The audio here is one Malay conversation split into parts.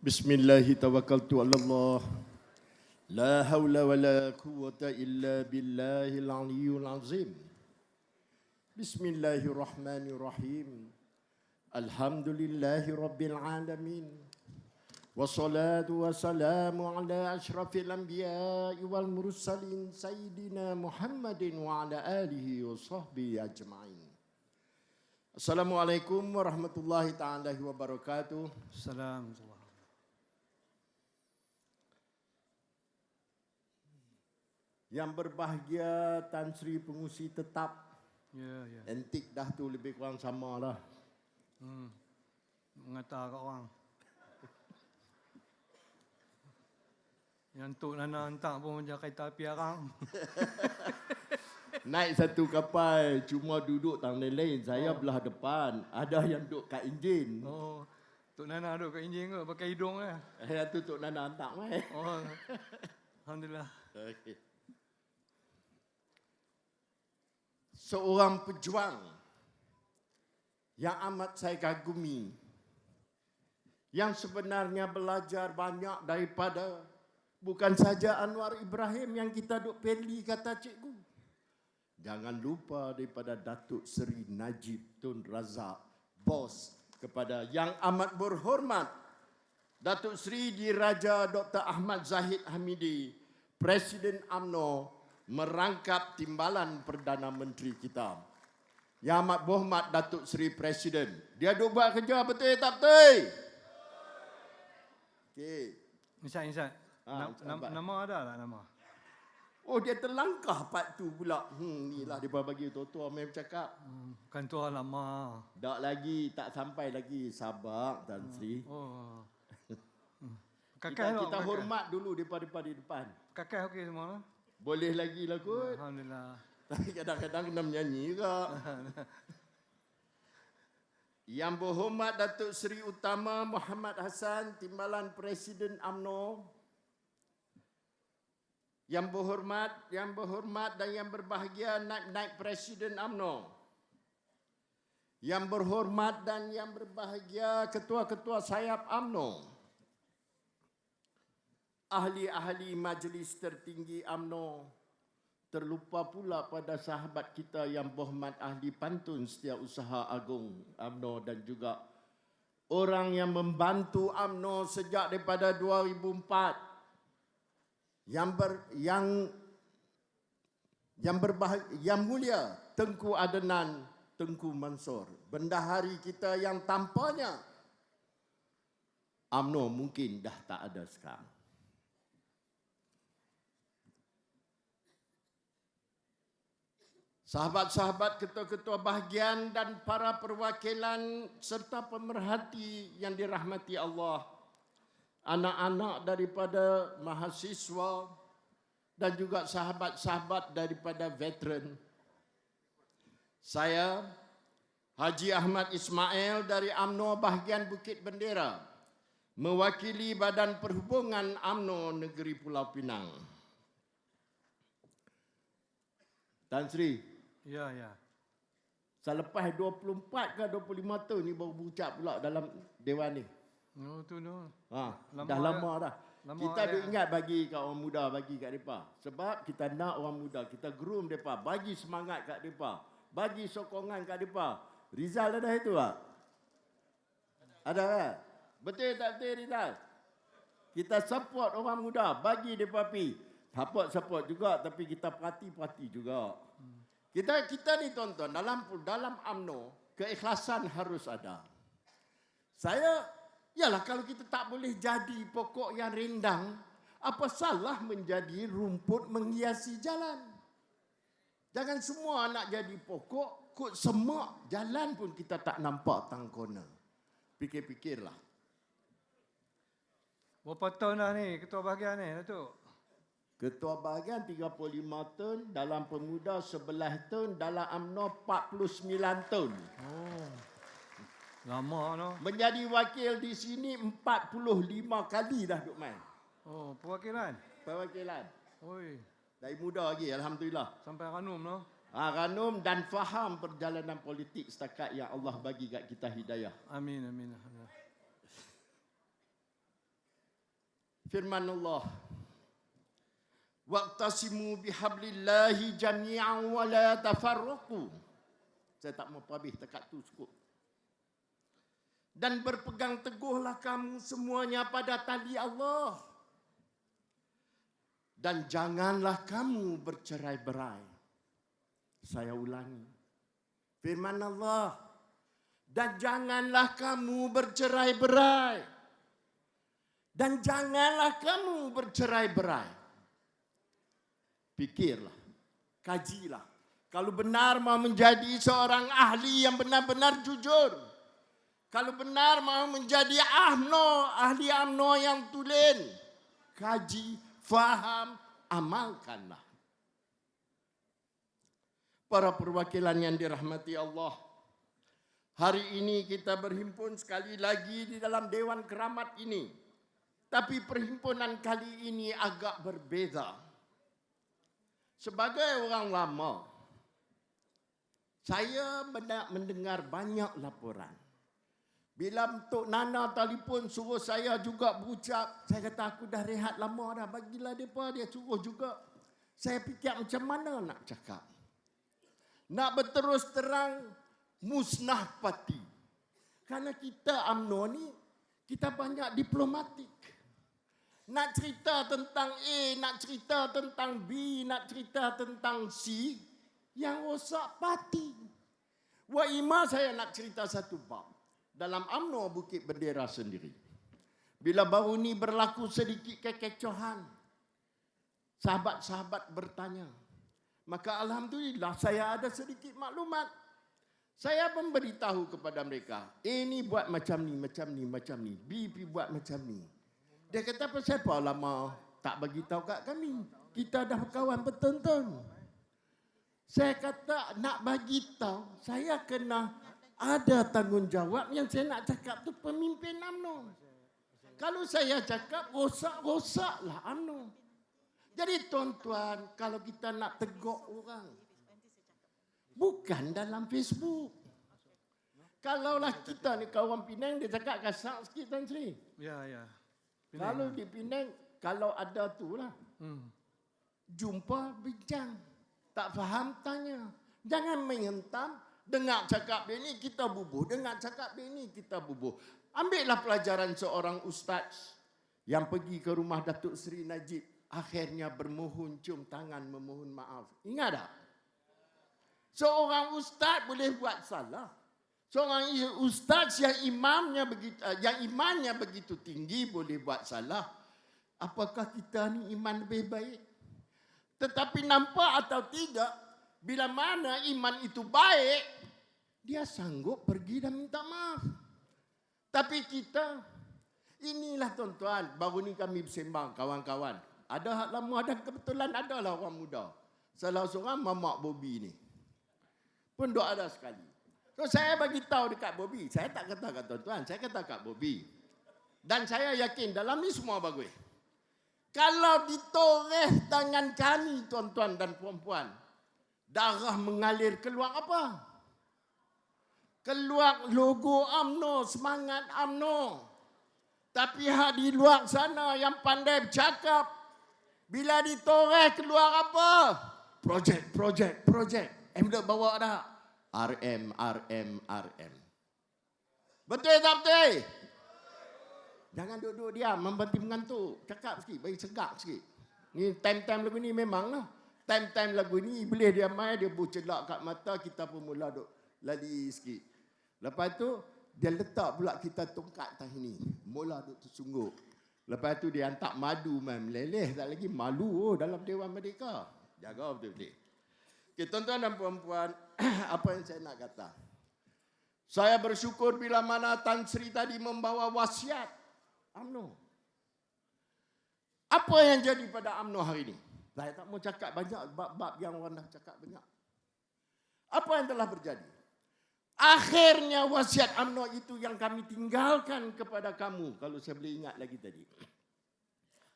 Bismillahi tawakkaltu ala Allah. La hawla wa la quwwata illa billahil aliyyul azim. Bismillahirrahmanirrahim. Alhamdulillahi rabbil alamin. Wassalatu wassalamu ala ashrafil anbiya'i wal mursalin sayyidina Muhammadin wa ala alihi wa sahbihi ajma'in. Assalamualaikum warahmatullahi ta'ala wabarakatuh. Assalamualaikum. Yang berbahagia Tan Sri Pengusi Tetap. Ya, ya. Antik dah tu lebih kurang sama lah. Mengata kat orang. Yang Tok Nana hantar pun macam kereta api arang. Naik satu kapal, cuma duduk tang lain. Saya belah depan. Ada yang duduk kat enjin. Oh, Tok Nana duduk kat enjin ke pakai hidung ke? Yang tu Tok Nana hantar mai. Oh, Alhamdulillah. Okay. Seorang pejuang yang amat saya kagumi, yang sebenarnya belajar banyak daripada bukan saja Anwar Ibrahim yang kita duk peli kata cikgu. Jangan lupa daripada Datuk Seri Najib Tun Razak, bos kepada yang amat berhormat Datuk Seri Diraja Dr. Ahmad Zahid Hamidi, Presiden UMNO, merangkap timbalan Perdana Menteri kita. Yang amat berhormat Datuk Seri Presiden. Dia duk buat kerja betul tak betul? Okey. Insya. Nama ada tak nama? Oh, dia terlangkah part tu pula. Inilah dia bagi tua-tua main bercakap. Kan tu lama. Tak lagi, tak sampai lagi. Sabar Tan Sri. Oh. Kita hormat dulu daripada di depan. Kakak okey semua lah. Boleh lagi lah kot. Alhamdulillah. Tapi kadang-kadang kena menyanyi juga. Yang berhormat Datuk Seri Utama Muhammad Hassan, Timbalan Presiden UMNO. Yang berhormat dan yang berbahagia Naib Presiden UMNO. Yang berhormat dan yang berbahagia ketua-ketua sayap UMNO. Ahli-ahli majlis tertinggi UMNO, terlupa pula pada sahabat kita yang berhormat ahli pantun Setiausaha Agung UMNO dan juga orang yang membantu UMNO sejak daripada 2004 yang mulia Tengku Adenan Tengku Mansur, bendahari kita yang tampaknya UMNO mungkin dah tak ada sekarang. Sahabat-sahabat ketua-ketua bahagian dan para perwakilan serta pemerhati yang dirahmati Allah, anak-anak daripada mahasiswa dan juga sahabat-sahabat daripada veteran. Saya, Haji Ahmad Ismail dari UMNO bahagian Bukit Bendera, mewakili Badan Perhubungan UMNO Negeri Pulau Pinang. Tan Sri. Ya, ya. Selepas 24 ke 25 tahun ni baru berucap pula dalam dewan ni. No, tu no. Dah lama dah. Kita duk ingat bagi kat orang muda, bagi kat mereka. Sebab kita nak orang muda, kita groom mereka, bagi semangat kat mereka, bagi sokongan kat mereka. Rizal ada itu tak? Ada kan? Betul tak betul Rizal? Kita support orang muda, bagi mereka pergi. Support juga, tapi kita perhati juga. Kita ni tonton dalam UMNO, keikhlasan harus ada. Yalah kalau kita tak boleh jadi pokok yang rindang, apa salah menjadi rumput menghiasi jalan? Jangan semua nak jadi pokok, kut semak, jalan pun kita tak nampak tangkona. Fikir-fikirlah. Berapa tahun dah ni ketua bahagian ni, Datuk? Ketua bahagian 35 tahun, dalam pemuda 11 tahun, dalam UMNO 49 tahun. Oh. Lama no. Menjadi wakil di sini 45 kali dah duk main. Oh, perwakilan. Oi. Dari muda lagi, alhamdulillah. Sampai Ranum no. Ranum dan faham perjalanan politik setakat yang Allah bagi kat kita hidayah. Amin. Firman Allah, waqtasimu bihablillahi jami'an wa la tafarraqu. Saya tak mau habis dekat tu cukup. Dan berpegang teguhlah kamu semuanya pada tali Allah. Dan janganlah kamu bercerai-berai. Saya ulangi. Firman Allah. Dan janganlah kamu bercerai-berai. Dan janganlah kamu bercerai-berai. Pikirlah, kajilah. Kalau benar mau menjadi seorang ahli yang benar-benar jujur. Kalau benar mau menjadi ahli UMNO yang tulen. Kaji, faham, amalkanlah. Para perwakilan yang dirahmati Allah. Hari ini kita berhimpun sekali lagi di dalam Dewan Keramat ini. Tapi perhimpunan kali ini agak berbeza. Sebagai orang lama, saya mendengar banyak laporan. Bila Tok Nana telefon suruh saya juga berucap, saya kata aku dah rehat lama dah, bagilah mereka, dia suruh juga. Saya fikir macam mana nak cakap. Nak berterus terang, musnah parti. Kerana kita UMNO ni, kita banyak diplomatik. Nak cerita tentang A, nak cerita tentang B, nak cerita tentang C, yang rosak parti. Wa ima saya nak cerita satu bab. Dalam UMNO Bukit Bendera sendiri. Bila baru ni berlaku sedikit kekecohan, sahabat-sahabat bertanya. Maka alhamdulillah saya ada sedikit maklumat. Saya memberitahu kepada mereka, ini buat macam ni, macam ni, macam ni. B buat macam ni. Dia kata, siapa lama tak bagi tahu kat kami. Kita dah berkawan bertonton. Saya kata nak bagi tahu, saya kena ada tanggungjawab yang saya nak cakap tu pemimpin UMNO. Kalau saya cakap rosak-rosaklah UMNO. Jadi tuan-tuan, kalau kita nak tegur orang, bukan dalam Facebook. Kalaulah kita ni kawan Penang, dia cakap kasar sikit Tan Sri. Ya. Penang. Kalau di Penang, kalau ada tu lah. Jumpa, bincang. Tak faham, tanya. Jangan menghentam. Dengar cakap dia ni, kita bubuh. Dengar cakap dia ni, kita bubuh. Ambillah pelajaran seorang ustaz yang pergi ke rumah Datuk Seri Najib. Akhirnya bermohon cium tangan, memohon maaf. Ingat tak? Seorang ustaz boleh buat salah. Seorang ustaz yang imannya begitu tinggi boleh buat salah. Apakah kita ni iman lebih baik? Tetapi nampak atau tidak, bila mana iman itu baik, dia sanggup pergi dan minta maaf. Tapi kita, inilah tuan-tuan, baru ni kami bersembang kawan-kawan. Ada hak lama, ada kebetulan adalah orang muda. Salah seorang Mamak Bobby ni. Pun dok ada sekali. So saya bagi tahu dekat Bobby, saya tak kata kat tuan-tuan, saya kata kat Bobby. Dan saya yakin dalam ni semua bagus. Kalau ditoreh tangan kami tuan-tuan dan puan-puan, darah mengalir keluar apa? Keluar logo UMNO, semangat UMNO. Tapi hak di luar sana yang pandai bercakap, bila ditoreh keluar apa? Projek. Dah bawa dah. RM. Betul tak betul? Jangan duduk diam, membantu mengantuk. Cakap sikit, bagi segak sikit. Ni time-time lagu ni memang lah. Time-time lagu ni, boleh dia main, dia bercelak kat mata, kita pun mula duk lali sikit. Lepas tu, dia letak pula kita tongkat tah ni. Mula duk tersungguk. Lepas tu dia hantar madu main meleleh. Tak lagi malu dalam Dewan Merdeka. Jaga betul-betul. Okay, tuan-tuan dan puan-puan, apa yang saya nak kata? Saya bersyukur bila mana Tan Sri tadi membawa wasiat UMNO. Apa yang jadi pada UMNO hari ini? Saya tak mau cakap banyak bab-bab yang orang dah cakap banyak. Apa yang telah terjadi? Akhirnya wasiat UMNO itu yang kami tinggalkan kepada kamu, kalau saya boleh ingat lagi tadi,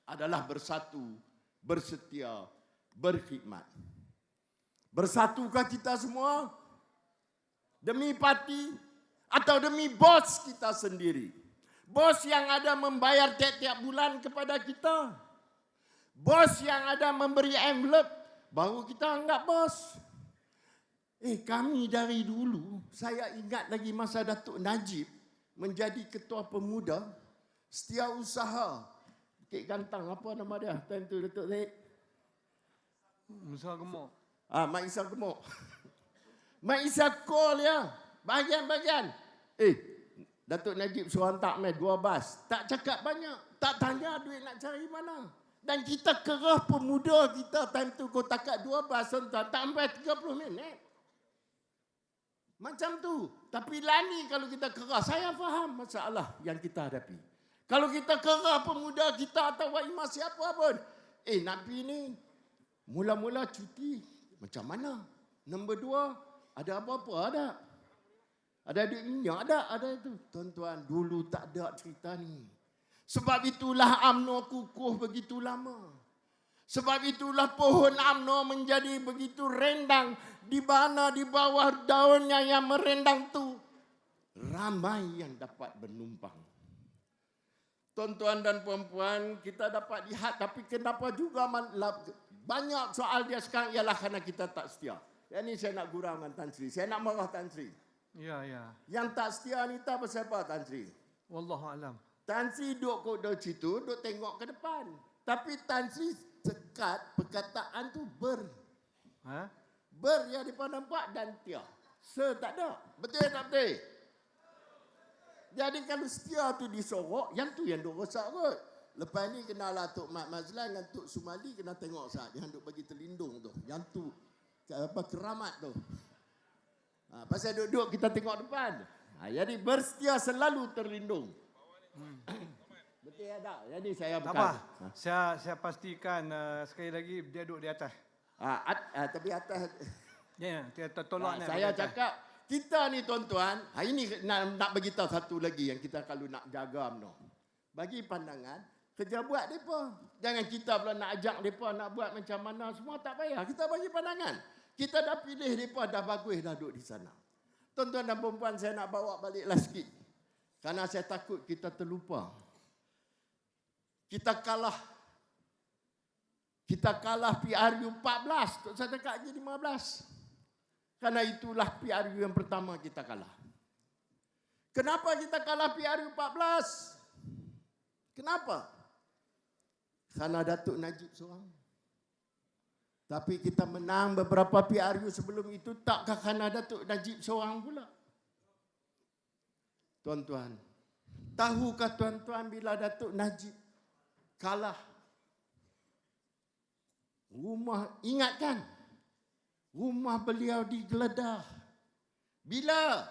adalah bersatu, bersetia, berkhidmat. Bersatukah kita semua? Demi parti atau demi bos kita sendiri? Bos yang ada membayar tiap-tiap bulan kepada kita. Bos yang ada memberi envelope, baru kita anggap bos. Kami dari dulu, saya ingat lagi masa Datuk Najib menjadi ketua pemuda, Setiausaha Bukit Gantang, apa nama dia? Time tu Datuk Zaid. Musa gemuk. Mak Isa gemuk. Mak Isa call ya. Bahagian-bahagian. Datuk Najib suruh hantar 2 bas. Tak cakap banyak. Tak tanya duit nak cari mana. Dan kita kerah pemuda kita time tu kau takat 2 bas tuan-tuan. Tak sampai 30 minit. Macam tu. Tapi lani kalau kita kerah. Saya faham masalah yang kita hadapi. Kalau kita kerah pemuda kita atau waimah siapa pun. Nabi ni mula-mula cuti. Macam mana? Nombor 2, ada apa-apa? Ada duit minyak? Ada itu. Tuan-tuan, dulu tak ada cerita ni. Sebab itulah UMNO kukuh begitu lama. Sebab itulah pohon UMNO menjadi begitu rendang. Di mana di bawah daunnya yang merendang tu ramai yang dapat bernumpang. Tuan-tuan dan puan-puan, kita dapat lihat, tapi kenapa juga banyak soal dia sekarang ialah kerana kita tak setia. Yang ni saya nak gurau dengan Tan Sri. Saya nak marah Tan Sri. Ya. Yang tak setia ni tak pasal apa Tan Sri? Wallahualam. Tan Sri duduk situ, duduk tengok ke depan. Tapi Tan Sri sekat perkataan tu ber yang depan nampak dan tia. Tak ada. Betul tak betul? Jadi kalau setia tu disorok, yang tu yang duk rosak kot. Lepas ni kenalah Tok Mat Mazlan dengan Tok Sumali kena tengok saat yang duk bagi terlindung tu. Yang tu keramat tu. Pasal duduk kita tengok depan. Jadi bersetia selalu terlindung. Betul tak? Jadi saya bukan. Saya pastikan sekali lagi dia duduk di atas. Tapi atas. Ya, dia tolak saya cakap kita ni tuan-tuan, ini nak bagi tahu satu lagi yang kita kalau nak jaga UMNO. Bagi pandangan, kerja buat mereka. Jangan kita pula nak ajak mereka nak buat macam mana, semua tak payah. Kita bagi pandangan. Kita dah pilih mereka, dah bagus dah duduk di sana. Tuan-tuan dan perempuan, saya nak bawa baliklah sikit. Karena saya takut kita terlupa. Kita kalah PRU 14, saya cakap je 15. Karena itulah PRU yang pertama kita kalah. Kenapa kita kalah PRU 14? Kenapa? Karena Datuk Najib seorang. Tapi kita menang beberapa PRU sebelum itu, takkah kerana Datuk Najib seorang pula? Tuan-tuan, tahukah tuan-tuan bila Datuk Najib kalah? Ingatkan? Rumah beliau digeledah. Bila?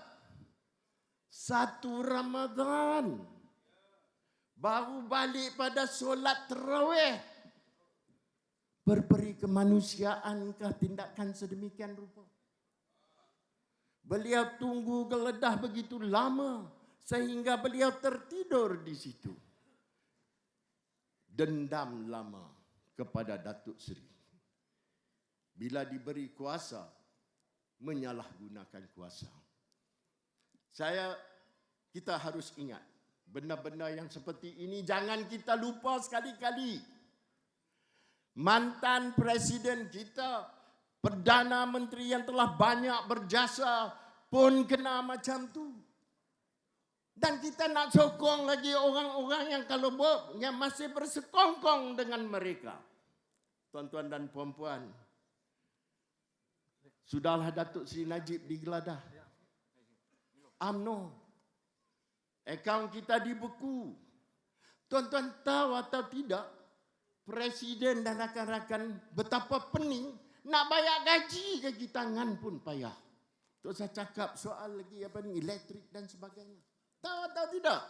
1 Ramadan. Baru balik pada solat tarawih. Berperi kemanusiaankah tindakan sedemikian rupa? Beliau tunggu geledah begitu lama sehingga beliau tertidur di situ. Dendam lama kepada Datuk Seri. Bila diberi kuasa, menyalahgunakan kuasa. Kita harus ingat, benda-benda yang seperti ini jangan kita lupa sekali-kali. Mantan Presiden kita, Perdana Menteri yang telah banyak berjasa pun kena macam tu. Dan kita nak sokong lagi orang-orang yang masih bersekongkong dengan mereka. Tuan-tuan dan puan-puan, sudahlah Datuk Seri Najib digeledah. UMNO. Akaun kita dibeku. Tuan-tuan tahu atau tidak, Presiden dan rakan-rakan betapa pening nak bayar gaji kaki tangan pun payah. Tok saya cakap soal lagi elektrik dan sebagainya. Tahu atau tidak?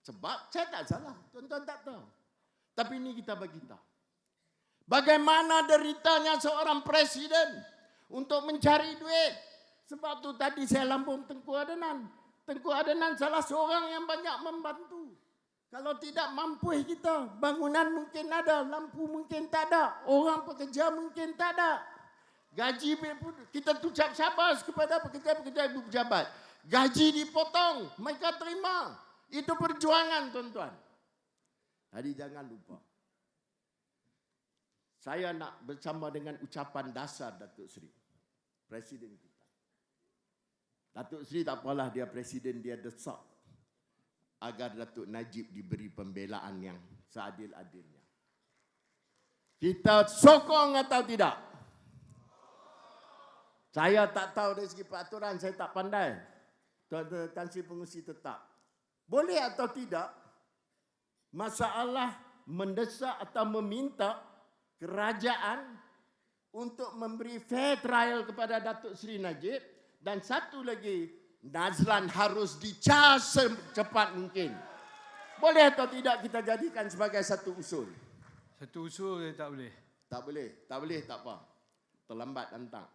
Sebab saya tak salah, tuan-tuan tak tahu. Tapi ini kita bagi tahu. Bagaimana deritanya seorang presiden untuk mencari duit. Sebab tu tadi saya lambung Tengku Adenan. Tengku Adenan salah seorang yang banyak membantu. Kalau tidak mampu kita, bangunan mungkin ada, lampu mungkin tak ada, orang pekerja mungkin tak ada. Gaji kita ucap sabar kepada pekerja-pekerja ibu pejabat. Gaji dipotong, mereka terima. Itu perjuangan, tuan-tuan. Jadi jangan lupa. Saya nak bersama dengan ucapan dasar Datuk Seri, Presiden kita. Datuk Seri tak apalah dia Presiden, dia desak agar Datuk Najib diberi pembelaan yang seadil-adilnya. Kita sokong atau tidak? Saya tak tahu dari segi peraturan, saya tak pandai. Tuan-tuan Tan Sri Pengerusi Tetap. Boleh atau tidak? Masalah mendesak atau meminta kerajaan untuk memberi fair trial kepada Datuk Seri Najib, dan satu lagi, Nazlan harus dicas secepat mungkin. Boleh atau tidak kita jadikan sebagai satu usul? Satu usul tak boleh. Tak boleh, tak boleh, tak apa. Terlambat hantar.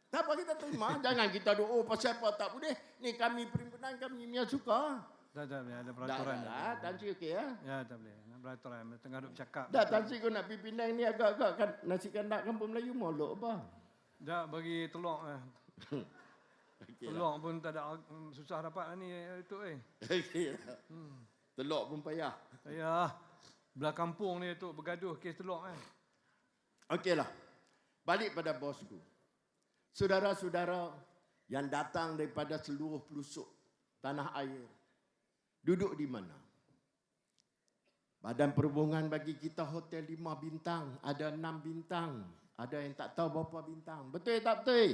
Tak apa, kita terima. Jangan kita doa pasal apa tak boleh. Ni kami perhimpunan, kami punya suka. Tak boleh, ada peraturan. Dah, Tan Sri okey ya? Ya, tak boleh. Ada peraturan. Tengah duk cakap. Dah, Tan Sri kau nak pergi Penang ni agak-agak kan nasi kandak kampung Melayu molok apa? Dah bagi telur. Okey Telur pun tak ada, susah dapat ni itu Okey lah. Telok pun payah. Ya, belah kampung ni tu bergaduh kes telur Okeylah. Balik pada bosku. Saudara-saudara yang datang daripada seluruh pelosok tanah air. Duduk di mana? Badan Perhubungan bagi kita hotel 5 bintang, ada 6 bintang, ada yang tak tahu berapa bintang. Betul tak betul?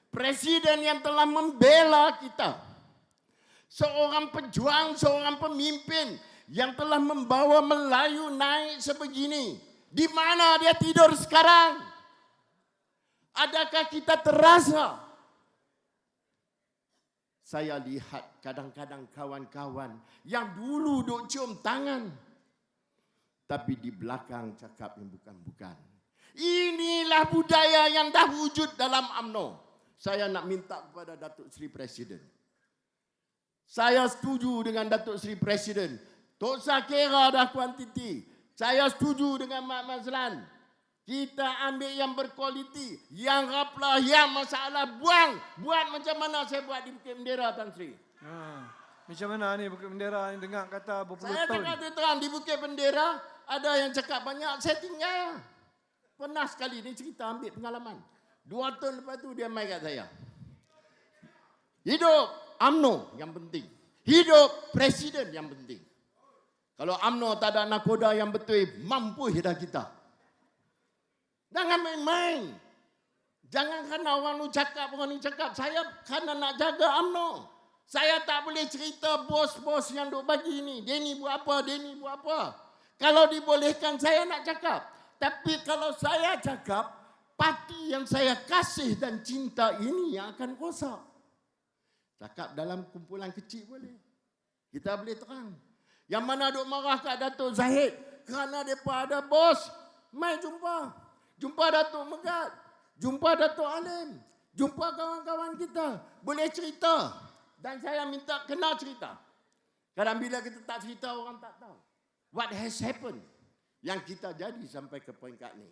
Presiden yang telah membela kita, seorang pejuang, seorang pemimpin yang telah membawa Melayu naik sebegini. Di mana dia tidur sekarang? Adakah kita terasa? Saya lihat kadang-kadang kawan-kawan yang dulu duk cium tangan, tapi di belakang cakap yang bukan-bukan. Inilah budaya yang dah wujud dalam UMNO. Saya nak minta kepada Datuk Seri Presiden. Saya setuju dengan Datuk Seri Presiden. Tak usah kira dah kuantiti. Saya setuju dengan Mak Mazlan. Kita ambil yang berkualiti, yang raplah, yang masalah buang. Buat macam mana saya buat di Bukit Bendera, Tan Sri. Macam mana ni Bukit Bendera ni dengar kata berpuluh Saya tahun. cakap terang di Bukit Bendera, ada yang cakap banyak, saya tinggal. Pernah sekali ni cerita ambil pengalaman. 2 tahun lepas tu dia mai kat saya. Hidup UMNO yang penting. Hidup Presiden yang penting. Kalau UMNO tak ada nakoda yang betul, mampu dah kita. Jangan main-main. Jangan kerana orang ni cakap, orang ni cakap. Saya kerana nak jaga UMNO. Saya tak boleh cerita bos-bos yang duk bagi ni. Dia ni buat apa, dia ni buat apa. Kalau dibolehkan saya nak cakap. Tapi kalau saya cakap, parti yang saya kasih dan cinta ini yang akan rosak. Cakap dalam kumpulan kecil boleh. Kita boleh terang. Yang mana duk marah kat Datuk Zahid kerana mereka ada bos, mai jumpa. Jumpa Datuk Megat, jumpa Datuk Alim, jumpa kawan-kawan kita. Boleh cerita. Dan saya minta kena cerita. Kadang bila kita tak cerita, orang tak tahu. What has happened? Yang kita jadi sampai ke peringkat ni.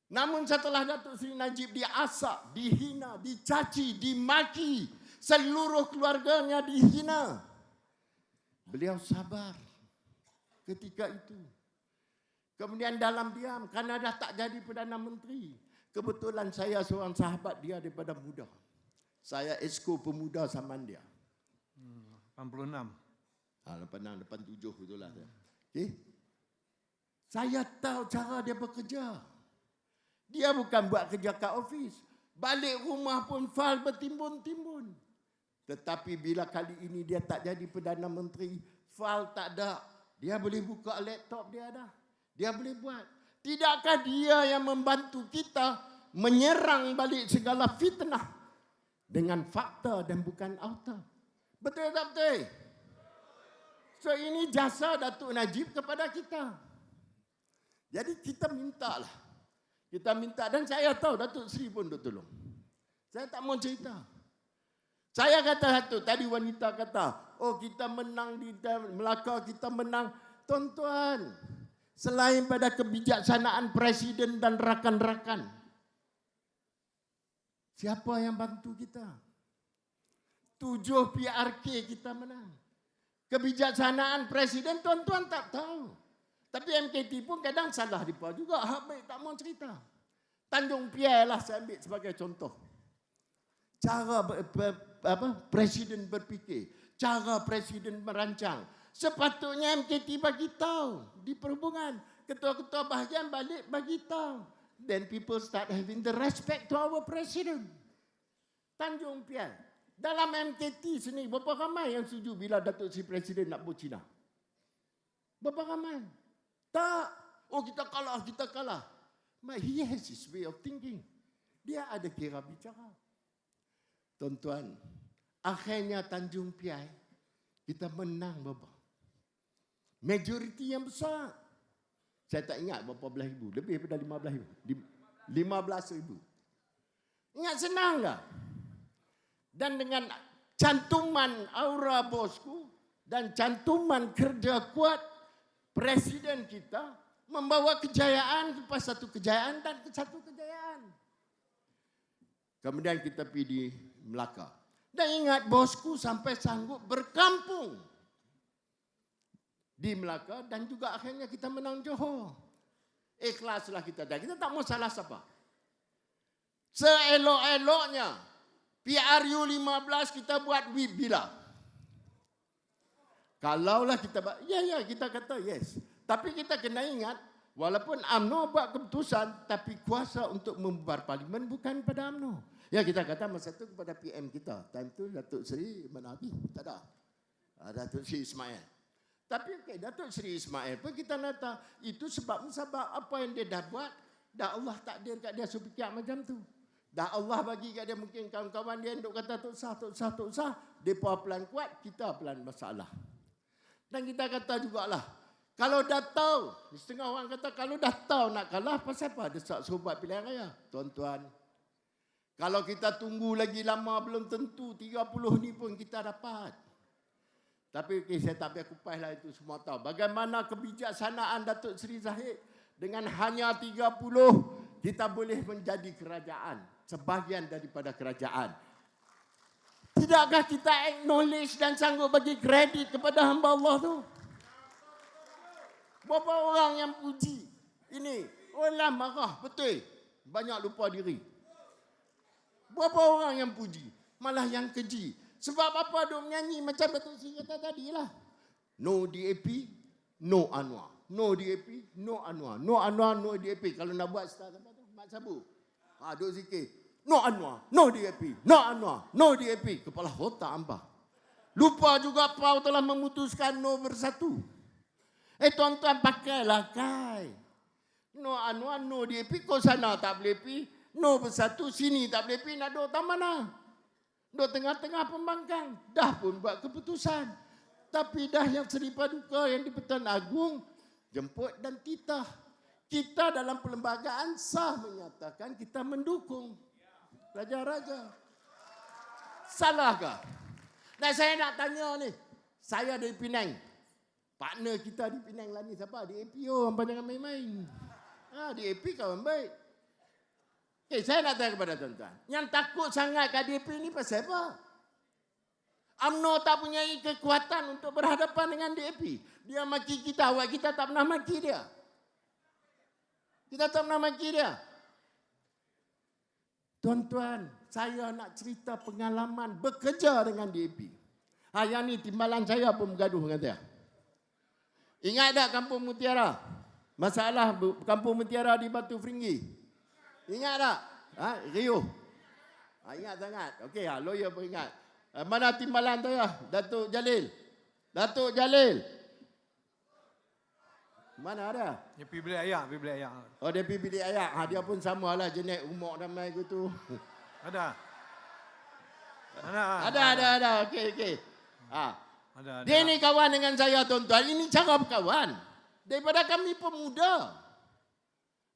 Namun setelah Datuk Seri Najib diasak, dihina, dicaci, dimaki, seluruh keluarganya dihina. Beliau sabar ketika itu. Kemudian dalam diam, kerana dah tak jadi Perdana Menteri. Kebetulan saya seorang sahabat dia daripada muda. Saya Esko Pemuda Saman dia. 86. 86, 87 itulah. Okay. Saya tahu cara dia bekerja. Dia bukan buat kerja kat office. Balik rumah pun file bertimbun-timbun. Tetapi bila kali ini dia tak jadi Perdana Menteri, file tak ada. Dia boleh buka laptop dia dah. Dia boleh buat. Tidakkah dia yang membantu kita menyerang balik segala fitnah dengan fakta dan bukan auta? Betul tak betul? So ini jasa Datuk Najib kepada kita. Jadi kita mintalah. Kita minta dan saya tahu Datuk Seri pun duk tolong. Saya tak mau cerita. Saya kata satu, tadi wanita kata, oh kita menang di Melaka, kita menang. Tuan-tuan, selain pada kebijaksanaan Presiden dan rakan-rakan, siapa yang bantu kita? 7 PRK kita menang. Kebijaksanaan presiden tuan-tuan tak tahu. Tapi MKT pun kadang salah dipa juga. Hak baik tak mau cerita. Tanjung Piai lah saya ambil sebagai contoh. Cara presiden berfikir, cara presiden merancang. Sepatutnya MKT bagi tahu di perhubungan. Ketua-ketua bahagian balik bagi tahu. Then people start having the respect to our president. Tanjung Piai. Dalam MKT sini, berapa ramai yang setuju bila Datuk Seri Presiden nak buat Cina? Berapa ramai? Tak. Oh kita kalah. But he has his way of thinking. Dia ada kira bicara. Tuan-tuan, akhirnya Tanjung Piai, kita menang berapa? Majoriti yang besar. Saya tak ingat berapa belas ribu. Lebih daripada 15 ribu. 15 ribu. Ingat senang tak? Dan dengan cantuman aura bosku dan cantuman kerja kuat presiden kita membawa kejayaan lepas satu kejayaan dan satu kejayaan. Kemudian kita pergi di Melaka. Dan ingat bosku sampai sanggup berkampung di Melaka dan juga akhirnya kita menang Johor. Ikhlaslah kita dah. Kita tak mau salah siapa. Seelok-eloknya PRU 15 kita buat bila? Kalaulah kita kita kata yes. Tapi kita kena ingat walaupun UMNO buat keputusan tapi kuasa untuk membubar parlimen bukan pada UMNO. Ya kita kata masa itu kepada PM kita. Time tu Datuk Seri mana habis? Tak ada. Datuk Seri Ismail. Tapi Datuk Seri Ismail pun kita kata itu sebab apa yang dia dah buat dah Allah takdir kat dia supaya macam tu. Dah Allah bagi kat dia mungkin kawan-kawan dia duk kata tak sah. Depa pelan kuat, kita pelan masalah. Dan kita kata jugalah, kalau dah tahu, setengah orang kata kalau dah tahu nak kalah, pasal apa desak suruh buat pilihan raya? Tuan-tuan, kalau kita tunggu lagi lama belum tentu 30 ni pun kita dapat. Tapi saya tak payah kupas lah itu semua tahu. Bagaimana kebijaksanaan Datuk Seri Zahid dengan hanya 30 kita boleh menjadi kerajaan. Sebahagian daripada kerajaan. Tidakkah kita acknowledge dan sanggup bagi kredit kepada hamba Allah tu? Berapa orang yang puji? Ini, orang marah, betul. Banyak lupa diri. Berapa orang yang puji? Malah yang keji. Sebab apa duk menyanyi macam Datuk Seri kata tadi lah. No DAP, no Anwar. No DAP, no Anwar. No Anwar, no DAP. Kalau nak buat start apa tu? Mak Sabu. Duk zikir. No Anwar, no DAP. No Anwar, no DAP. Kepala otak hamba. Lupa juga PAU telah memutuskan no bersatu. Tuan-tuan pakailah kai. No Anwar, no DAP. Kau sana tak boleh pi. No bersatu, sini tak boleh pi. Nak duduk tak mana? Duduk tengah-tengah pembangkang. Dah pun buat keputusan. Tapi dah yang Seri Paduka yang di Pertuan Agong jemput dan titah. Kita dalam perlembagaan sah menyatakan kita mendukung raja-raja. Salahkah? Dan saya nak tanya ni. Saya dari Penang. Partner kita di Penang lah ni siapa? Di APO. Hampa jangan main-main. Di AP kawan baik. Saya nak tanya kepada tuan-tuan. Yang takut sangat kat DAP ni pasal apa? UMNO tak punya kekuatan untuk berhadapan dengan DAP. Dia maki kita. Awak kita tak pernah maki dia. Kita tak pernah maki dia. Tuan-tuan, saya nak cerita pengalaman bekerja dengan DAP. Yang ni timbalan saya pun bergaduh dengan dia. Ingat tak Kampung Mutiara? Masalah Kampung Mutiara di Batu Feringgi. Ingat tak? Rio. Ingat sangat. Okey, lawyer pun ingat. Mana timbalan tu ya? Datuk Jalil. Datuk Jalil. Mana ada? Dia pergi beli ayak, Oh, dia pergi bilik ayak. Dia pun samalah jenis umur ramai gitu. Ada. Ada. Okey. Ada. Dia ni kawan dengan saya tuan-tuan. Ini cara berkawan. Daripada kami pemuda.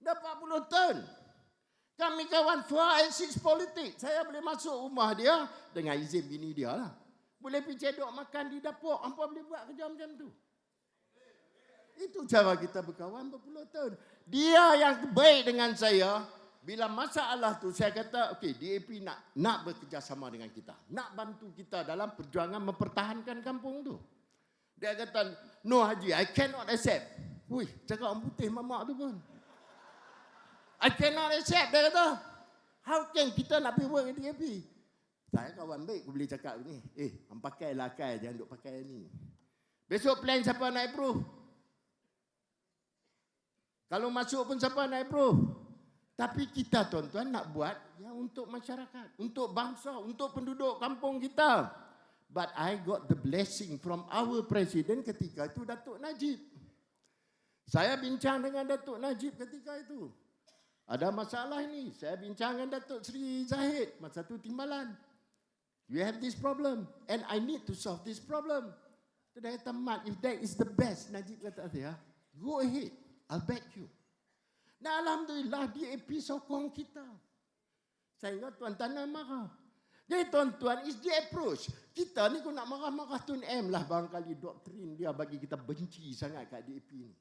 Dah 40 tahun. Kami kawan 4 politik. Saya boleh masuk rumah dia dengan izin bini dia lah. Boleh pergi cedok makan di dapur. Hampa boleh buat kerja macam tu. Itu cara kita berkawan berpuluh tahun. Dia yang baik dengan saya bila masalah tu saya kata, okey, DAP nak bekerjasama dengan kita. Nak bantu kita dalam perjuangan mempertahankan kampung tu. Dia kata, no Haji, I cannot accept. Wih, cakap orang putih mamak tu pun. I cannot accept, dia kata. How can kita nak pergi work dengan DAP? Saya kawan baik, aku boleh cakap ni. Pakailah kai, jangan duk pakai ni. Besok plan siapa nak approve? Kalau masuk pun siapa nak approve? Tapi kita tuan-tuan nak buat yang untuk masyarakat, untuk bangsa, untuk penduduk kampung kita. But I got the blessing from our president ketika itu, Datuk Najib. Saya bincang dengan Datuk Najib ketika itu. Ada masalah ini. Saya bincang dengan Datuk Seri Zahid. Masa itu timbalan. We have this problem and I need to solve this problem. Dia kata, Mat, if that is the best, Najib kata saya, go ahead, I'll back you. Dan Alhamdulillah DAP sokong kita. Saya ingat Tuan Tan marah. Jadi tuan-tuan, is the approach. Kita ni kau nak marah-marah Tun M lah barangkali doktrin dia bagi kita benci sangat kat DAP ni.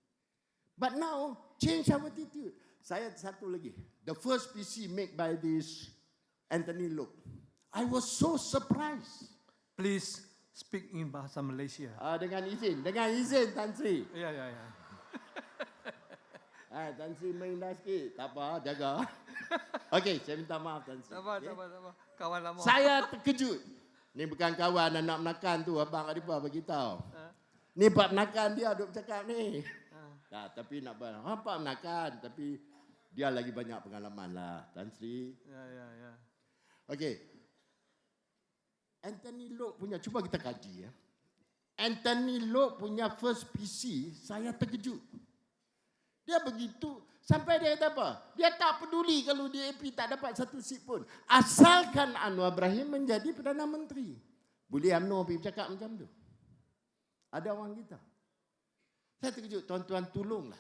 But now, change our attitude. Saya satu lagi. The first PC made by this Anthony Loke. I was so surprised. Please speak in bahasa Malaysia. Dengan izin Tan Sri. Ya. Tan Sri mengindah sikit. Tak apa, jaga. Okey, saya minta maaf Tan Sri. Tak apa. Kawan lama. Saya terkejut. Ni bukan kawan anak menakan tu, Abang Adibah bagi tahu. Ni bab menakan dia duk cakap ni. Tapi nak apa menakan, tapi dia lagi banyak pengalaman lah, Tan Sri. Ya. Okey. Anthony Loke punya, cuba kita kaji ya. Anthony Loke punya first PC, saya terkejut. Dia begitu, sampai dia kata apa? Dia tak peduli kalau DAP tak dapat satu seat pun. Asalkan Anwar Ibrahim menjadi Perdana Menteri. Boleh UMNO pergi cakap macam tu? Ada orang kita. Saya terkejut, tuan-tuan tolonglah.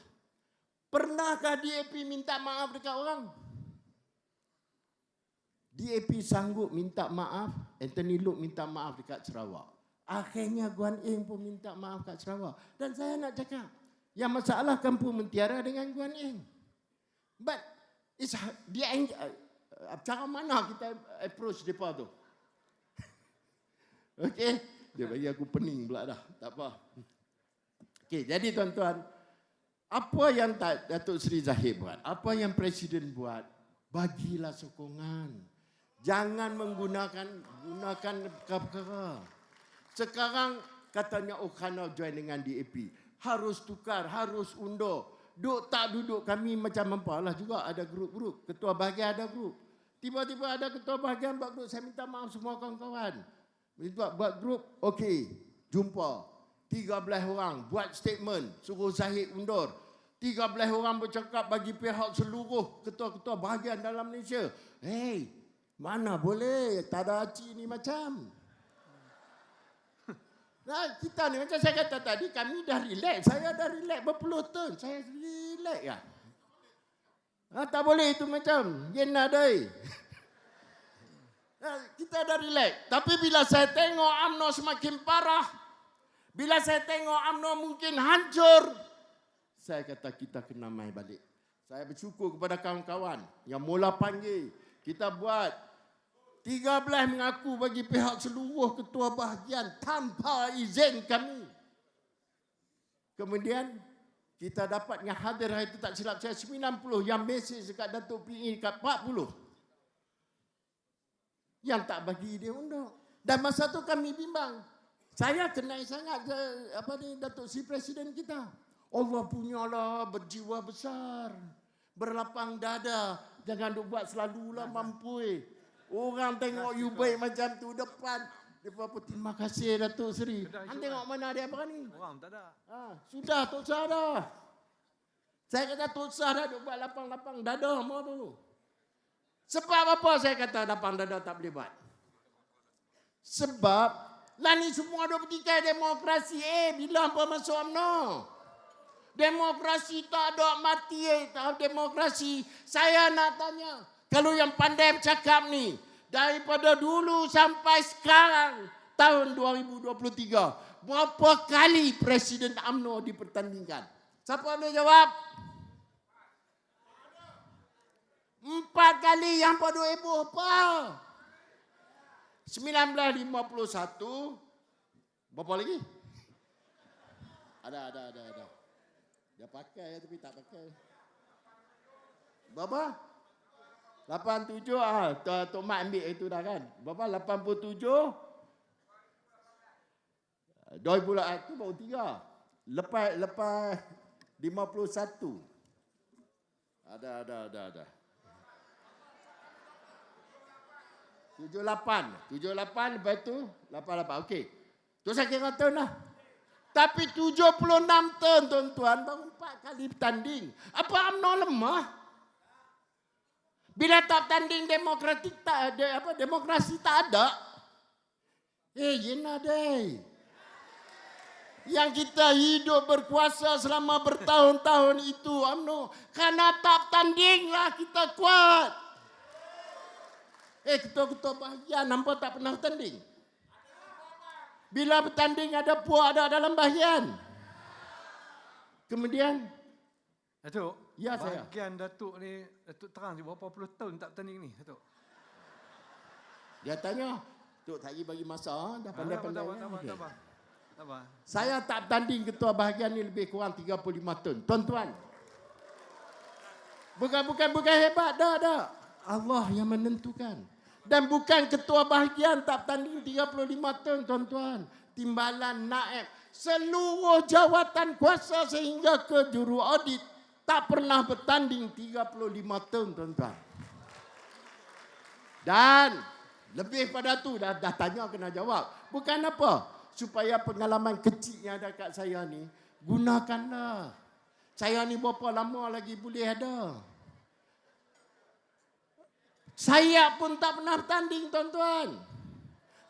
Pernahkah DAP minta maaf dekat orang? DAP sanggup minta maaf, Anthony Loke minta maaf dekat Sarawak. Akhirnya Guan Eng pun minta maaf kat Sarawak. Dan saya nak cakap, yang masalah Kampung Mentiara dengan Guan Eng. But, cara mana kita approach mereka tu? Okey, dia bagi aku pening pula dah. Tak apa. Okey, jadi tuan-tuan, apa yang Datuk Seri Zahid buat? Apa yang Presiden buat? Bagilah sokongan. Jangan gunakan perkara. Sekarang katanya Okana join dengan DAP. Harus tukar, harus undur. Tak duduk kami macam apalah juga ada grup-grup. Ketua bahagian ada grup. Tiba-tiba ada ketua bahagian buat grup. Saya minta maaf semua kawan-kawan. Buat grup, okey, jumpa. 13 orang buat statement, suruh Zahid undur. 13 orang bercakap bagi pihak seluruh ketua-ketua bahagian dalam Malaysia. Hey, mana boleh, tak ada aci ni macam. Nah, kita ni macam saya kata tadi, kami dah relax. Saya dah relax berpuluh tahun. Saya relax lah. Tak boleh itu macam. Gena dai. Kita dah relax. Tapi bila saya tengok UMNO semakin parah, bila saya tengok UMNO mungkin hancur, saya kata kita kena mai balik. Saya bersyukur kepada kawan-kawan yang mula panggil. Kita buat 13 mengaku bagi pihak seluruh ketua bahagian tanpa izin kami. Kemudian kita dapat yang hadir hari itu tak silap saya 90, yang mesej dekat Datuk PE dekat 40. Yang tak bagi dia undur. Dan masa tu kami bimbang. Saya kenal sangat Datuk Si Presiden kita. Allah punyalah berjiwa besar, berlapang dada. Jangan duk buat selalulah mampu. Orang tengok you baik macam tu depan. Dia apa, terima kasih Datuk Seri. Anda tengok mana dia berani? Orang tak ada. Sudah Tok Sah dah. Saya kata Tok Sah dah duk buat lapang-lapang dada mau tu. Sebab apa saya kata lapang dada tak boleh buat? Sebab lah ni semua duk pergi ke demokrasi. Bila apa masuk UMNO? Demokrasi tak ada mati. Tak demokrasi. Saya nak tanya. Kalau yang pandai bercakap ni, daripada dulu sampai sekarang, tahun 2023, berapa kali Presiden UMNO dipertandingkan? Siapa boleh jawab? 4 kali yang pada heboh apa? 1951. Berapa lagi? Ada. Dia pakai tapi tak pakai. Berapa? 87. Tok Mat ambil itu dah kan. Berapa? 87. 2000 itu baru 3. Lepas 51. Ada. 78 lepas tu 88. Okey. Tu saya kira tahun lah. Tapi 76 tahun tuan-tuan baru 4 kali bertanding. Apa UMNO lemah? Bila tak bertanding demokratik tak ada apa demokrasi tak ada. Yena deh. Yang kita hidup berkuasa selama bertahun-tahun itu UMNO. Karena tak bertanding lah kita kuat. Ketua-ketua bahagian nampak tak pernah bertanding. Bila bertanding ada puak ada dalam bahagian. Kemudian. Datuk, Ya saya. bahagian Datuk ni, Datuk terang je berapa puluh tahun tak bertanding ni, Datuk? Dia tanya, Tok tak bagi masa, dah pandai-pandai. Tak apa. Saya tak bertanding ketua bahagian ni lebih kurang 35 tahun. Tuan-tuan. Bukan hebat, dah. Allah yang menentukan. Dan bukan ketua bahagian tak bertanding 35 tahun, tuan-tuan. Timbalan, naib, seluruh jawatan kuasa sehingga ke juru audit tak pernah bertanding 35 tahun, tuan-tuan. Dan lebih pada tu dah tanya kena jawab. Bukan apa? Supaya pengalaman kecil yang ada kat saya ni, gunakanlah. Saya ni berapa lama lagi boleh ada. Saya pun tak pernah bertanding, tuan-tuan.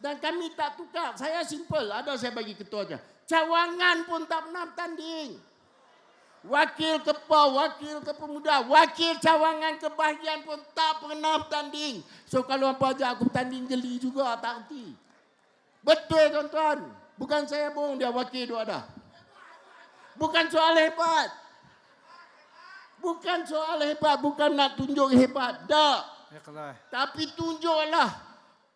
Dan kami tak tukar. Saya simple. Ada saya bagi ketua je. Cawangan pun tak pernah bertanding. Wakil kepa, wakil kepemuda, wakil cawangan kebahagiaan pun tak pernah bertanding. So kalau apa ajak aku bertanding geli juga, tak erti. Betul, tuan-tuan. Bukan saya bohong, dia wakil tu ada. Bukan soal hebat. Bukan nak tunjuk hebat. Tak. Ya kelah. Tapi tunjuklah.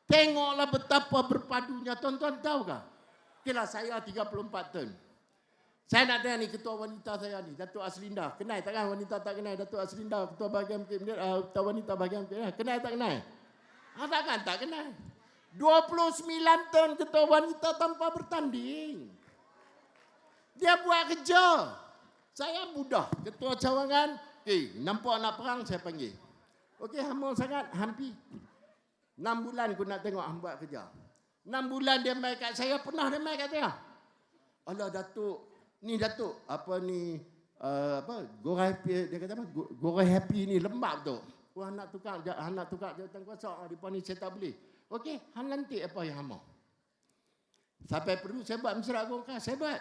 Tengoklah betapa berpadunya. Tuan-tuan tahu tak? Okeylah, saya 34 tahun. Saya nak tanya ni ketua wanita saya ni, Datuk Aslinda. Kenal tak kan wanita tak kenal Datuk Aslinda, ketua bahagian ketua wanita bahagian kenal tak kenal? Takkan tak kenal. 29 tahun ketua wanita tanpa bertanding. Dia buat kerja. Saya mudah. Ketua cawangan, nampak nak perang saya panggil. Okey, hamba sangat, hampir 6 bulan aku nak tengok hamba buat kerja. 6 bulan dia main kat saya, pernah dia main kat saya. Alah Datuk, ni Datuk, apa ni, Goreng Happy, dia kata apa? Goreng Happy ni lembab tu. Wah, nak tukar jawatan kuasa, di ni saya tak boleh. Okey, hang lantik apa yang hamba. Sampai perlu saya buat mesyuarat Golkar, saya buat.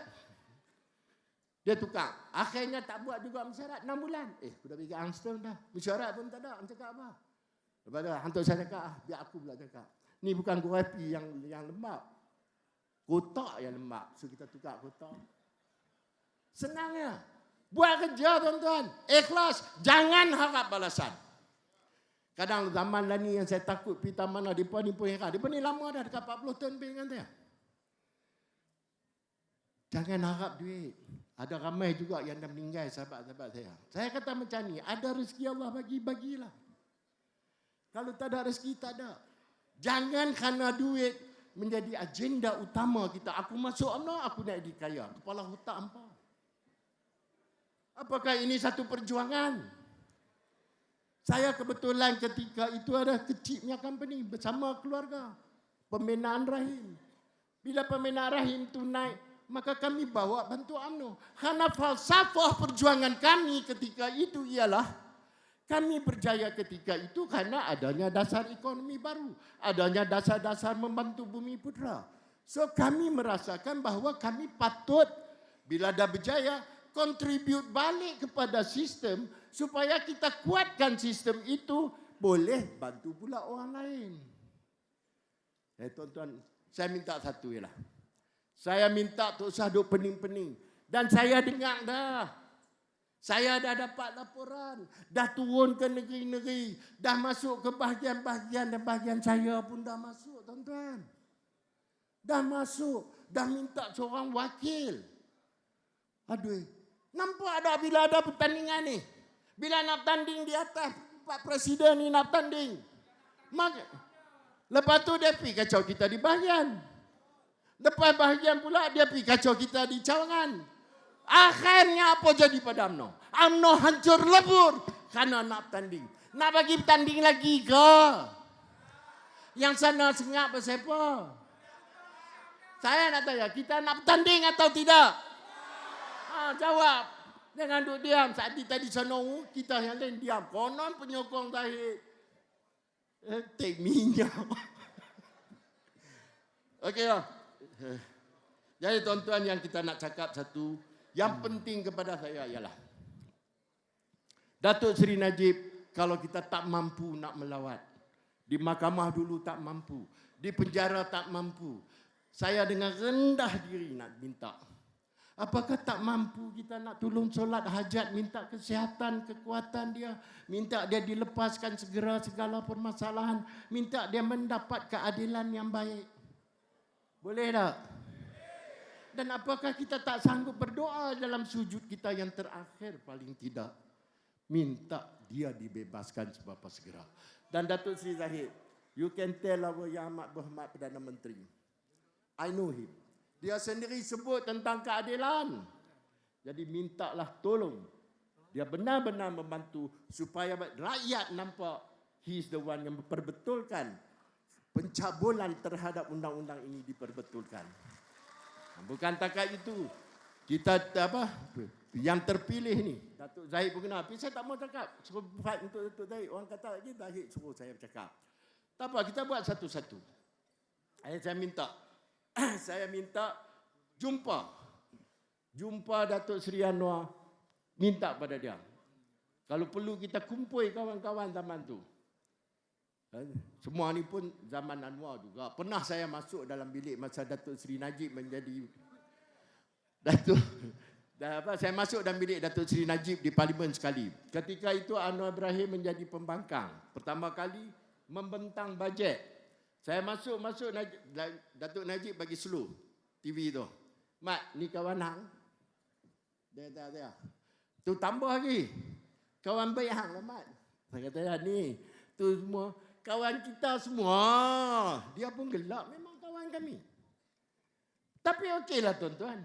Dia tukar. Akhirnya tak buat juga mesyuarat 6 bulan. Aku dah bagi angster dah. Mesyuarat pun tak ada. Hang cakap apa? Lepas tu, hantar saya cakap, biar aku pula cakap. Ni bukan gorapi yang lembab. Kotak yang lembab. So kita tukar kotak. Senangnya. Buat kerja, tuan-tuan. Ikhlas. Jangan harap balasan. Kadang zaman lah ni yang saya takut pergi taman lah. Mereka ni pun heran. Mereka ni lama dah. Dekat 40 tahun pergi dengan saya. Jangan harap duit. Ada ramai juga yang dah meninggal sahabat-sahabat saya. Saya kata macam ni, ada rezeki Allah bagilah. Kalau tak ada rezeki, tak ada. Jangan kerana duit menjadi agenda utama kita. Aku masuk UMNO, aku nak jadi kaya. Kepala otak hampa. Apakah ini satu perjuangan? Saya kebetulan ketika itu ada kecilnya company bersama keluarga. Pembinaan rahim. Bila pembinaan rahim itu naik, maka kami bawa bantu UMNO. Karena falsafah perjuangan kami ketika itu ialah kami berjaya ketika itu karena adanya dasar ekonomi baru. Adanya dasar-dasar membantu Bumi Putra. So kami merasakan bahawa kami patut bila dah berjaya contribute balik kepada sistem supaya kita kuatkan sistem itu boleh bantu pula orang lain. Tuan-tuan, saya minta satu ialah. Saya minta tak usah duk pening-pening. Dan saya dengar dah. Saya dah dapat laporan, dah turun ke negeri-negeri, dah masuk ke bahagian-bahagian dan bahagian saya pun dah masuk, tuan-tuan. Dah masuk, dah minta seorang wakil. Aduh, nampak tak bila ada pertandingan ni? Bila nak tanding di atas, Pak Presiden ni nak tanding. Lepas tu dia pergi kacau kita di bahagian. Lepas bahagian pula dia pergi kacau kita di cawangan. Akhirnya apa jadi pada UMNO? UMNO hancur lebur kerana nak tanding. Nak bagi tanding lagi ke? Yang sana sengak pasal apa? Saya nak tanya, kita nak bertanding atau tidak? Jawab. Jangan duduk diam. Saat tadi sana kita yang lain diam. Konon penyokong Zahid. Tek minyak. Okey lah. Jadi tuan-tuan yang kita nak cakap satu, yang penting kepada saya ialah Datuk Seri Najib, kalau kita tak mampu nak melawat, di mahkamah dulu tak mampu, di penjara tak mampu, saya dengan rendah diri nak minta. Apakah tak mampu kita nak tolong solat hajat, minta kesihatan, kekuatan dia, minta dia dilepaskan segera segala permasalahan, minta dia mendapat keadilan yang baik. Boleh tak? Dan apakah kita tak sanggup berdoa dalam sujud kita yang terakhir paling tidak? Minta dia dibebaskan seberapa segera. Dan Datuk Seri Zahid, you can tell our Yang Amat Berhormat Perdana Menteri. I know him. Dia sendiri sebut tentang keadilan. Jadi mintalah tolong. Dia benar-benar membantu supaya rakyat nampak he is the one yang memperbetulkan pencabulan terhadap undang-undang ini diperbetulkan. Bukan takat itu. Kita yang terpilih ni, Datuk Zahid pun kenal. Tapi saya tak mau cakap. Suruh buat untuk Datuk Zahid. Orang kata lagi Zahid suruh saya bercakap. Tak apa, kita buat satu-satu. Saya minta jumpa Datuk Seri Anwar, minta pada dia. Kalau perlu kita kumpul kawan-kawan zaman tu. Semua ni pun zaman Anwar juga. Pernah saya masuk dalam bilik masa Datuk Seri Najib menjadi saya masuk dalam bilik Datuk Seri Najib di Parlimen sekali. Ketika itu Anwar Ibrahim menjadi pembangkang. Pertama kali membentang bajet. Saya masuk Datuk Najib bagi slow TV tu. Mat, ni kawan hang. Dia. Tu tambah lagi. Kawan baik hang lah, Mat. Saya kata ni, tu semua kawan kita semua. Dia pun gelap, memang kawan kami. Tapi okeylah tuan-tuan.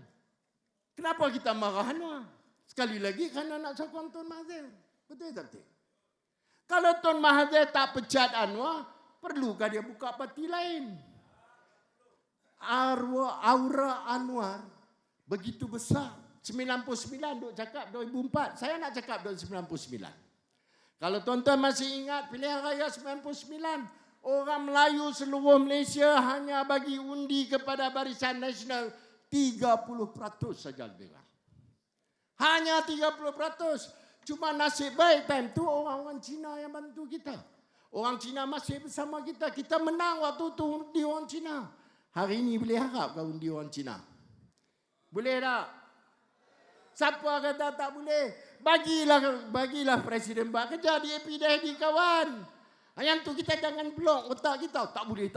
Kenapa kita marah Anwar? Sekali lagi kerana nak sokong Tun Mahathir. Betul tak betul? Kalau Tun Mahathir tak pecat Anwar, perlukah dia buka parti lain? Aura Anwar begitu besar. 99 duk cakap 2004. Saya nak cakap 99. Kalau tuan-tuan masih ingat pilihan raya 99, orang Melayu seluruh Malaysia hanya bagi undi kepada Barisan Nasional 30% saja lebih kurang. Hanya 30%. Cuma nasib baik time tu orang-orang Cina yang bantu kita. Orang Cina masih bersama kita. Kita menang waktu tu undi orang Cina. Hari ini boleh harap kau undi orang Cina? Boleh tak? Siapa kata tak boleh? Bagilah Presiden buat kerja di AP di kawan. Yang tu kita jangan blok otak kita. Tak boleh.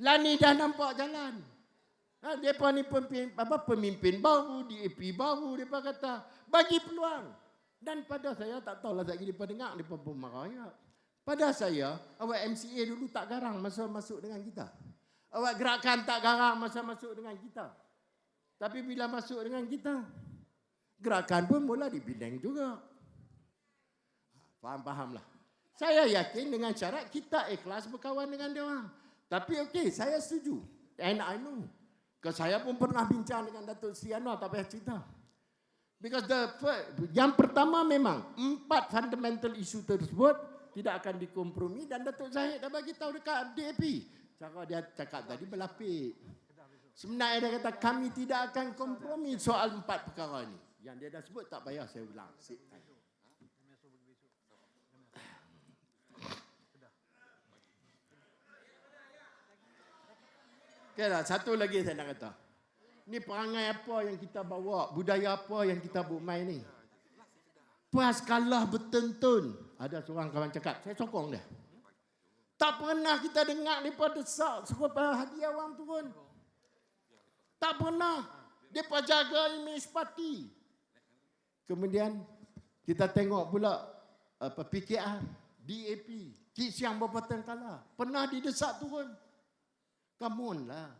Lani dah nampak jalan. Mereka ni pemimpin baru, di AP baru. Mereka kata, bagi peluang. Dan pada saya, tak tahulah lagi mereka dengar, mereka pun marah. Ya. Pada saya, awak MCA dulu tak garang masa masuk dengan kita. Awak gerakan tak garang masa masuk dengan kita. Tapi bila masuk dengan kita, gerakan pun mula di Penang juga. Faham-fahamlah. Saya yakin dengan syarat kita ikhlas berkawan dengan dia orang. Tapi okey, saya setuju. And I know. Because saya pun pernah bincang dengan Datuk Seri Anwar, tak payah cerita. Because yang pertama memang 4 fundamental issue tersebut tidak akan dikompromi dan Datuk Zahid dah bagi tahu dekat DAP. Cara dia cakap tadi berlapik. Sebenarnya dia kata kami tidak akan kompromi soal 4 perkara ini. Yang dia dah sebut tak payah saya ulang. Okeylah, satu lagi saya nak kata. Ni perangai apa yang kita bawa, budaya apa yang kita buat main ni. Pas kalah bertentun. Ada seorang kawan cakap, saya sokong dia. Tak pernah kita dengar mereka desak supaya hadiah orang turun. Tak pernah. Mereka jaga imej parti. Kemudian kita tengok pula PKR, DAP, Kit Siang Berpatan kalah. Pernah didesak turun. Come on lah.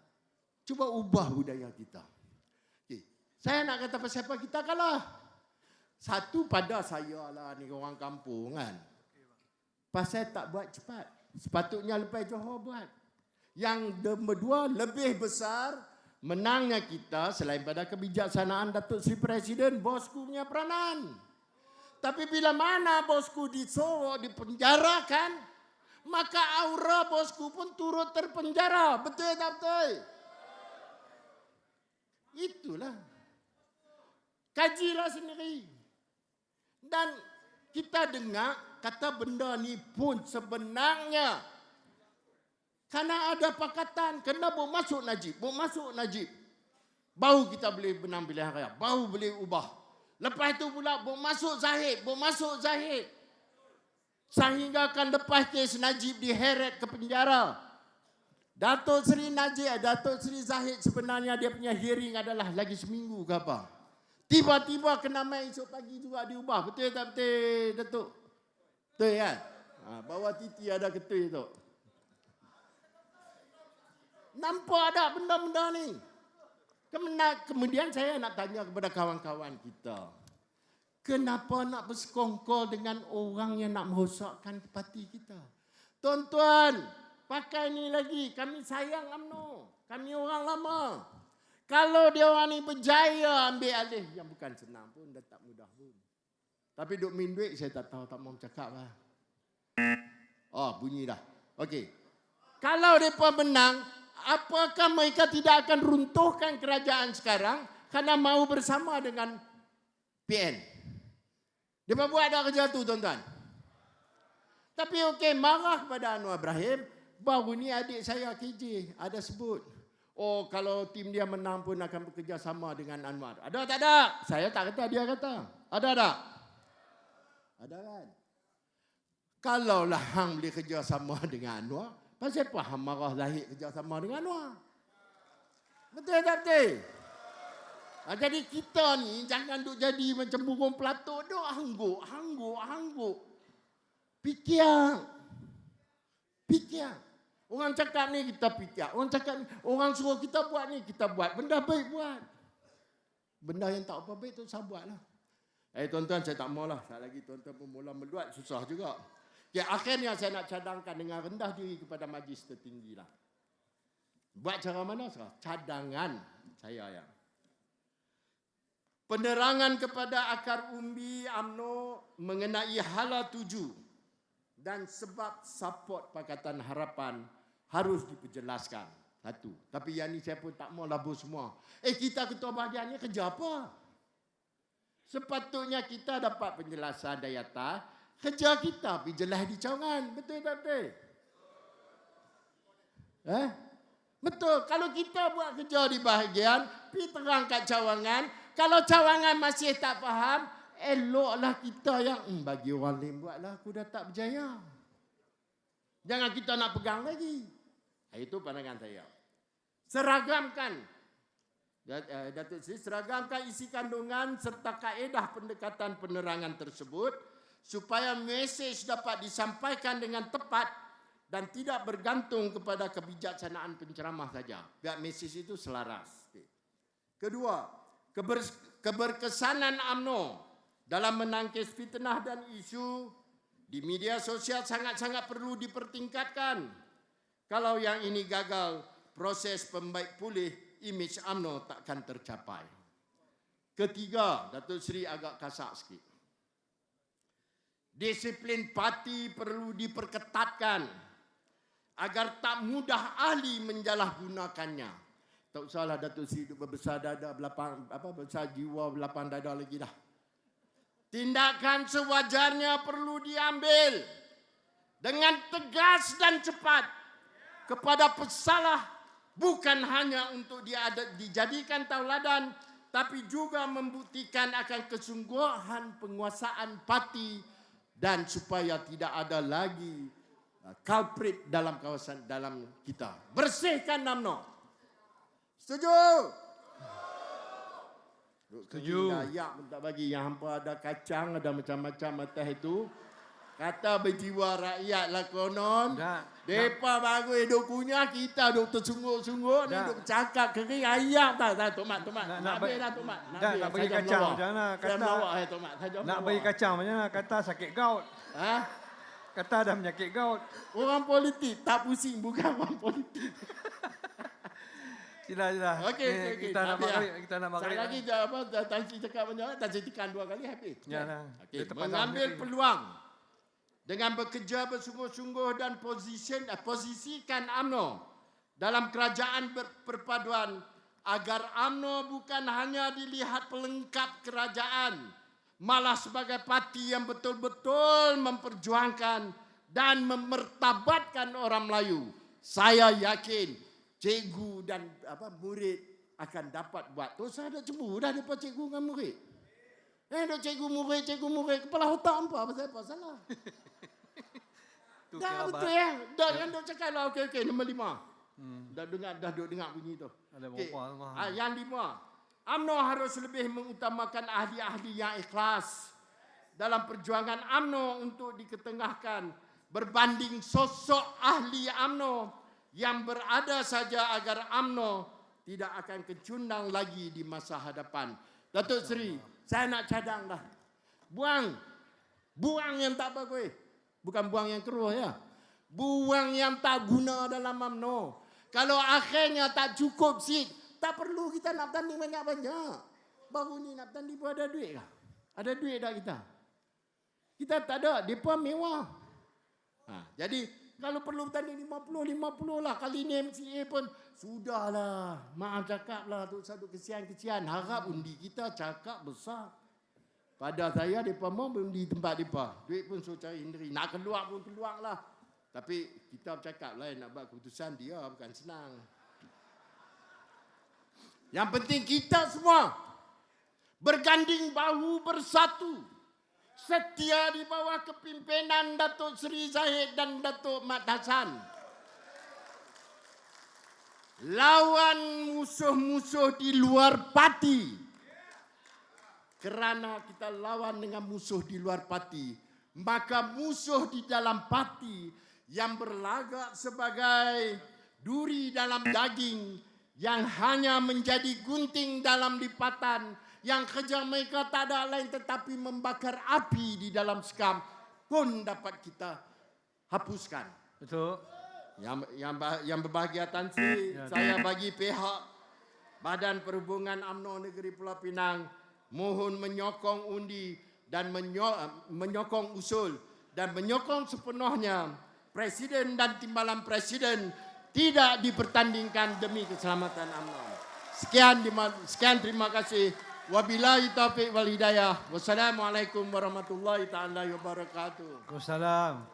Cuba ubah budaya kita. Okay. Saya nak kata pasal apa kita kalah. Satu pada saya lah ni orang kampung kan. Pasal tak buat cepat. Sepatutnya lepas Johor buat. Yang nombor dua, lebih besar menangnya kita selain pada kebijaksanaan Datuk Seri Presiden, bosku punya peranan. Tapi bila mana bosku disorok, dipenjarakan, maka aura bosku pun turut terpenjara. Betul tak betul? Itulah. Kajilah sendiri. Dan kita dengar kata benda ni pun sebenarnya karena ada pakatan, kena bawa masuk Najib. Baru kita boleh menang pilihan raya, baru boleh ubah. Lepas itu pula bawa masuk Zahid. Sehingga akan lepas kes Najib diheret ke penjara. Datuk Seri Zahid sebenarnya dia punya hearing adalah lagi seminggu ke apa. Tiba-tiba kena main esok pagi juga diubah. Betul tak betul, Datuk? Betul kan? Bawah titi ada ketul tu. Nampak ada benda-benda ni. Kemudian saya nak tanya kepada kawan-kawan kita. Kenapa nak bersekongkol dengan orang yang nak merosakkan parti kita? Tuan-tuan, pakai ni lagi. Kami sayang UMNO. Kami orang lama. Kalau dia orang ni berjaya ambil alih, yang bukan senang pun, dah tak mudah pun. Tapi duk min duit, saya tak tahu, tak mau cakap lah. Oh, bunyi dah. Okey. Kalau mereka menang, apakah mereka tidak akan runtuhkan kerajaan sekarang kerana mau bersama dengan PN? Mereka buat dah kerja tu, tuan-tuan. Tapi okey, marah kepada Anwar Ibrahim, baru ni adik saya KJ ada sebut. Oh, kalau tim dia menang pun akan bekerja sama dengan Anwar. Ada tak ada? Saya tak kata, dia kata. Ada tak? Ada kan? Kalaulah hang boleh kerja sama dengan Anwar, pasal apa hang marah Zahid kerja sama dengan Anwar? Betul tak betul? Jadi kita ni jangan duk jadi macam burung pelatuk duk hangguk. Fikir. Orang cakap ni kita fikir. Orang suruh kita buat ni kita buat. Benda baik buat. Benda yang tak apa baik tu saya buatlah. Tuan-tuan, saya tak maulah. Sekali lagi tuan-tuan pun mula meluat, susah juga. Ya, akhirnya saya nak cadangkan dengan rendah diri kepada majlis tertinggi lah. Buat cara mana? Cadangan saya ya. Penerangan kepada akar umbi UMNO mengenai hala 7 dan sebab support Pakatan Harapan harus diperjelaskan. Satu. Tapi yang ni saya pun tak mau labur semua. Kita ketua bahagian ni kerja apa? Sepatutnya kita dapat penjelasan dayata. Kerja kita pergi jelas di cawangan. Betul tak betul? Betul. Kalau kita buat kerja di bahagian, pergi terang kat cawangan. Kalau cawangan masih tak faham, eloklah kita yang bagi orang lain buatlah, aku dah tak berjaya. Jangan kita nak pegang lagi. Itu pandangan saya. Seragamkan. Datuk Seri, seragamkan isi kandungan serta kaedah pendekatan penerangan tersebut supaya mesej dapat disampaikan dengan tepat dan tidak bergantung kepada kebijaksanaan penceramah saja. Biar mesej itu selaras. Kedua, keberkesanan UMNO dalam menangkis fitnah dan isu di media sosial sangat-sangat perlu dipertingkatkan. Kalau yang ini gagal, proses pembaik pulih imej UMNO takkan tercapai. Ketiga, Datuk Seri agak kasar sikit. Disiplin parti perlu diperketatkan agar tak mudah ahli menjalahgunakannya. Tak usahlah Datuk Seri berbesar dada besar jiwa berlapang dada lagi dah. Tindakan sewajarnya perlu diambil dengan tegas dan cepat kepada pesalah bukan hanya untuk dijadikan tauladan, tapi juga membuktikan akan kesungguhan penguasaan parti dan supaya tidak ada lagi culprit dalam kawasan dalam kita. Bersihkan UMNO. Setuju? Setuju. Dayak pun tak bagi. Yang hampa ada kacang, ada macam-macam atas itu. Kata berjiwa rakyat lah konon. Mereka bagus duk punya, kita duk tersungguh-sungguh. Ni duk cakap kering ayam. Tak, Tok Mat. Nak habis dah, Tok Mat. Nak bagi kacang macam mana? Kata, Tok Mat. nak bagi kacang macam mana? Kata sakit gout. Ha? Kata ada penyakit gout. Orang politik tak pusing, bukan orang politik. Sila. Okey. Kita nak maghrib. Sekali lagi Tan Sri cakap macam mana? Tan Sri tekan 2 kali habis. Ya lah. Okay. Mengambil peluang dengan bekerja bersungguh-sungguh dan posisikan UMNO dalam kerajaan perpaduan agar UMNO bukan hanya dilihat pelengkap kerajaan, malah sebagai parti yang betul-betul memperjuangkan dan memertabatkan orang Melayu. Saya yakin cikgu dan murid akan dapat buat. Tu saya dah cemburu dah depan cikgu dengan murid. Duk cikgu murid kepala otak apa apa salah. Dah betul ya. Dah yang duk cakap lah okey nombor 5. Dah duk dengar bunyi tu. Ada berapa? Yang 5. UMNO harus lebih mengutamakan ahli-ahli yang ikhlas dalam perjuangan UMNO untuk diketengahkan berbanding sosok ahli UMNO yang berada saja agar UMNO tidak akan kecundang lagi di masa hadapan. Datuk Seri, saya nak cadang dah. Buang yang tak bagus. Bukan buang yang keruh ya. Buang yang tak guna dalam UMNO. Kalau akhirnya tak cukup seat, tak perlu kita nak tanding banyak-banyak. Baru ni nak tanding pun ada duit kah? Ada duit dah kita? Kita tak ada, mereka mewah. Jadi kalau perlu tanding 50 lah. Kali ni MCA pun sudahlah. Maaf cakap lah tu satu kesian-kesian. Harap undi kita cakap besar. Pada saya mereka mau undi tempat mereka. Duit pun suruh cari sendiri. Nak keluar pun keluar lah. Tapi kita bercakap lah nak buat keputusan dia bukan senang. Yang penting kita semua berganding bahu bersatu. Setia di bawah kepimpinan Datuk Seri Zahid dan Datuk Mat Hassan. Lawan musuh-musuh di luar parti. Kerana kita lawan dengan musuh di luar parti, maka musuh di dalam parti yang berlagak sebagai duri dalam daging yang hanya menjadi gunting dalam lipatan, yang kerja mereka tak ada lain tetapi membakar api di dalam sekam pun dapat kita hapuskan. Betul. Yang berbahagia Tan Sri, saya bagi pihak Badan Perhubungan UMNO Negeri Pulau Pinang mohon menyokong undi dan menyokong usul dan menyokong sepenuhnya Presiden dan Timbalan Presiden tidak dipertandingkan demi keselamatan UMNO. Sekian terima kasih. Wabillahi taufiq wal hidayah. Wassalamualaikum warahmatullahi taala wabarakatuh. Waalaikumsalam.